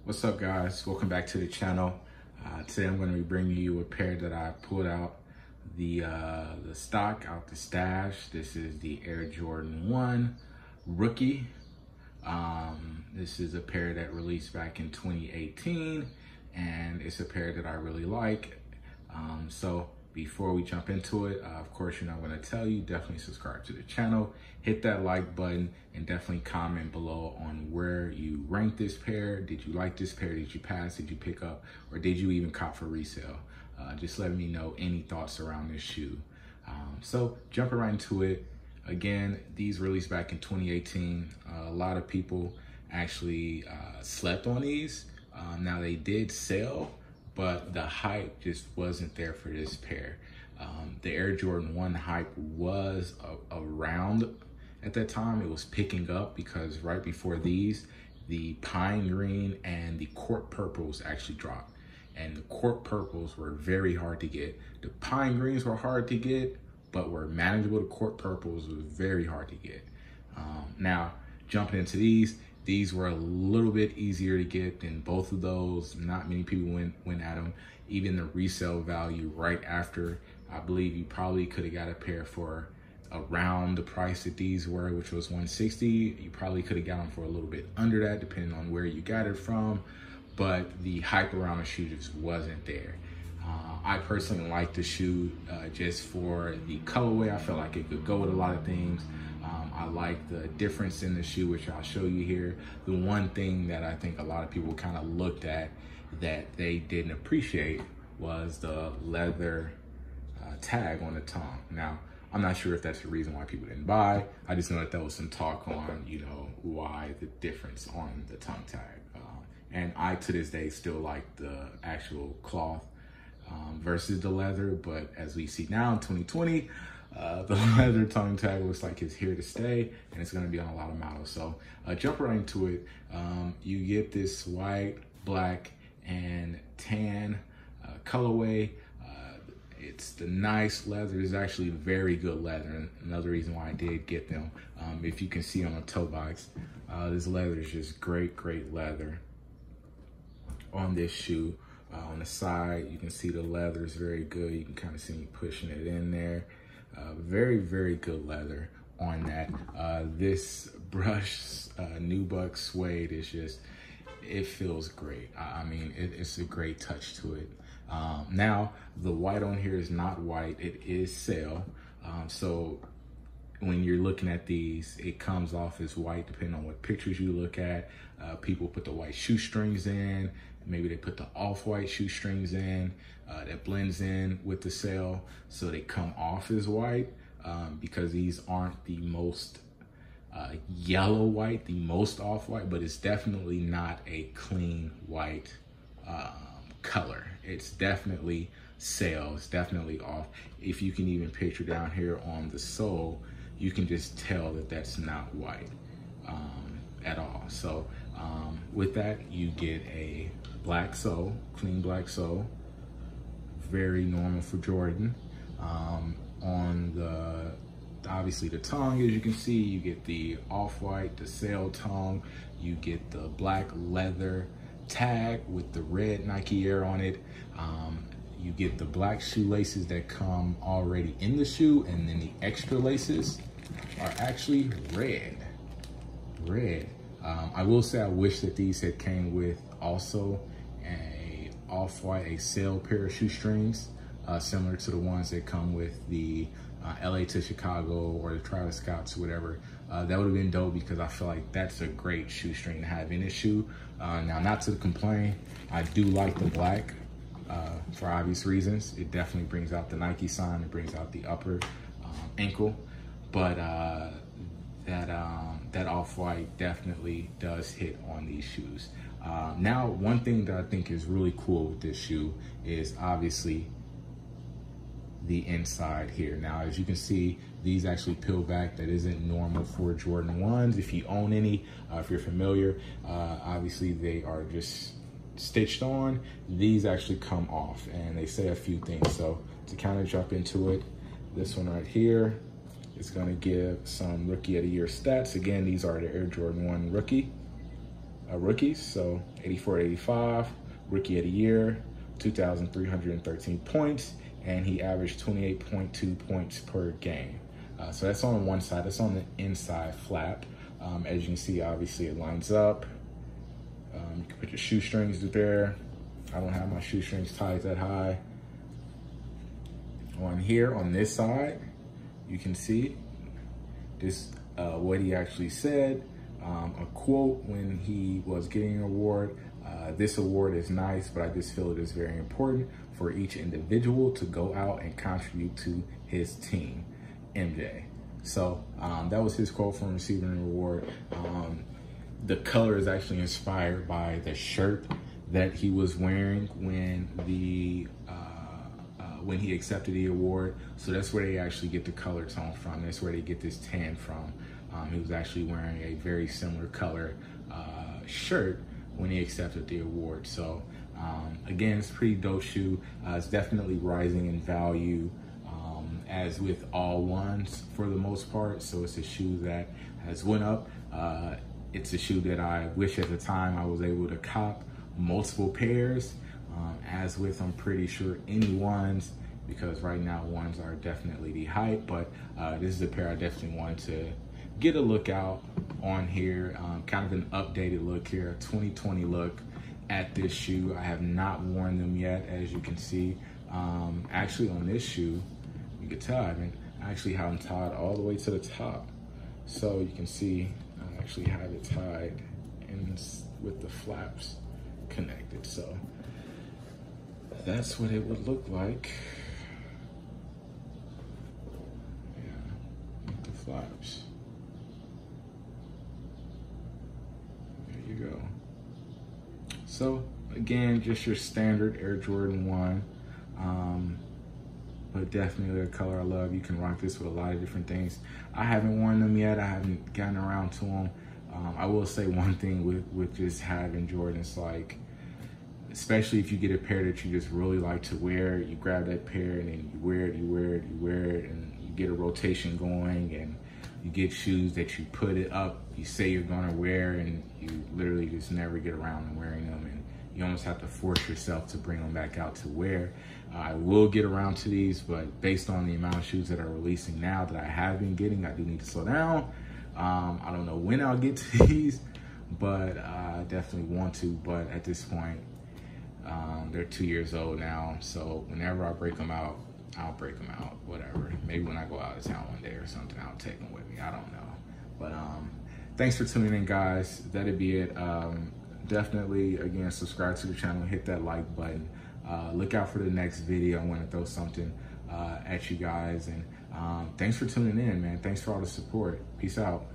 What's up, guys? Welcome back to the channel. Today I'm going to be bringing you a pair that I pulled out the stock out the stash. This is the Air Jordan 1 Rookie. This is a pair that released back in 2018, and it's a pair that I really like. So before we jump into it, of course, I'm going to tell you, definitely subscribe to the channel, hit that like button, and definitely comment below on where you rank this pair. Did you like this pair? Did you pass? Did you pick up? Or did you even cop for resale? Just let me know any thoughts around this shoe. So jumping right into it, again, these released back in 2018. A lot of people actually slept on these. Now they did sell, but the hype just wasn't there for this pair. The Air Jordan 1 hype was around at that time. It was picking up because right before these, the pine green and the court purples actually dropped. And the court purples were very hard to get. The pine greens were hard to get, but were manageable. The court purples was very hard to get. Now, jumping into these were a little bit easier to get than both of those. Not many people went at them. Even the resale value right after, I believe you probably could have got a pair for around the price that these were, which was $160. You probably could have got them for a little bit under that, depending on where you got it from. But the hype around the shoe just wasn't there. I personally like the shoe just for the colorway. I felt like it could go with a lot of things. I like the difference in the shoe, which I'll show you here. The one thing that I think a lot of people kind of looked at that they didn't appreciate was the leather tag on the tongue. Now, I'm not sure if that's the reason why people didn't buy. I just know that there was some talk on, why the difference on the tongue tag. And I, to this day, still like the actual cloth versus the leather. But as we see now in 2020, the leather tongue tag looks like it's here to stay, and it's gonna be on a lot of models. So jump right into it. You get this white, black, and tan colorway. It's the nice leather. It's actually very good leather. And another reason why I did get them, if you can see on the toe box, this leather is just great leather on this shoe. On the side, you can see the leather is very good. You can kind of see me pushing it in there. Very good leather on that. This brush nubuck suede is just, it feels great. I mean, it's a great touch to it. Now, the white on here is not white, it is sail. So when you're looking at these, it comes off as white depending on what pictures you look at. People put the white shoestrings in, maybe they put the off-white shoestrings in, that blends in with the sail, so they come off as white, because these aren't the most yellow white, the most off-white, but it's definitely not a clean white color. It's definitely sail, it's definitely off. If you can even picture down here on the sole, you can just tell that that's not white at all. So with that, you get a black sole, clean black sole, very normal for Jordan. On the, obviously the tongue, as you can see, you get the off-white, the sail tongue, you get the black leather tag with the red Nike Air on it. You get the black shoelaces that come already in the shoe, and then the extra laces are actually red. I will say I wish that these had came with also a off-white, a sail pair of shoestrings, similar to the ones that come with the LA to Chicago or the Travis Scotts, whatever. That would have been dope, because I feel like that's a great shoestring to have in a shoe. Now, not to complain, I do like the black for obvious reasons. It definitely brings out the Nike sign, it brings out the upper ankle, but that off-white definitely does hit on these shoes. Now, one thing that I think is really cool with this shoe is obviously the inside here. Now, as you can see, these actually peel back. That isn't normal for Jordan 1s. If you own any, if you're familiar, obviously they are just stitched on. These actually come off, and they say a few things. So to kind of jump into it, this one right here, it's gonna give some Rookie of the Year stats. Again, these are the Air Jordan 1 Rookie. rookies. So 84-85, Rookie of the Year, 2,313 points, and he averaged 28.2 points per game. So that's on one side. That's on the inside flap. As you can see, obviously it lines up. You can put your shoestrings there. I don't have my shoestrings tied that high. On here, on this side, you can see this, what he actually said. A quote when he was getting an award. This award is nice, but I just feel it is very important for each individual to go out and contribute to his team, MJ. So that was his quote from receiving an award. The color is actually inspired by the shirt that he was wearing when he accepted the award. So that's where they actually get the color tone from. That's where they get this tan from. He was actually wearing a very similar color shirt when he accepted the award. So again, it's a pretty dope shoe. It's definitely rising in value, as with all ones for the most part. So it's a shoe that has went up. It's a shoe that I wish at the time I was able to cop multiple pairs, as with, I'm pretty sure, any ones, because right now ones are definitely the hype, but this is a pair I definitely wanted to get a look out on here. Kind of an updated look here, a 2020 look at this shoe. I have not worn them yet, as you can see. Actually on this shoe, you can tell I actually have them tied all the way to the top. So you can see I actually have it tied and with the flaps connected. So that's what it would look like. Yeah, with the flaps. There you go. So again, just your standard Air Jordan 1. But definitely a color I love. You can rock this with a lot of different things. I haven't worn them yet. I haven't gotten around to them. I will say one thing with just having Jordans, like, especially if you get a pair that you just really like to wear, you grab that pair and then you wear it, and you get a rotation going, and you get shoes that you put it up, you say you're gonna wear, and you literally just never get around to wearing them, and you almost have to force yourself to bring them back out to wear. I will get around to these, but based on the amount of shoes that are releasing now that I have been getting, I do need to slow down. I don't know when I'll get to these, but I definitely want to. But at this point, they're 2 years old now, so whenever I break them out, I'll break them out, whatever. Maybe when I go out of town one day or something, I'll take them with me, I don't know. But thanks for tuning in, guys. That'd be it. Definitely, again, subscribe to the channel, hit that like button. Look out for the next video. I want to throw something at you guys. And thanks for tuning in, man. Thanks for all the support. Peace out.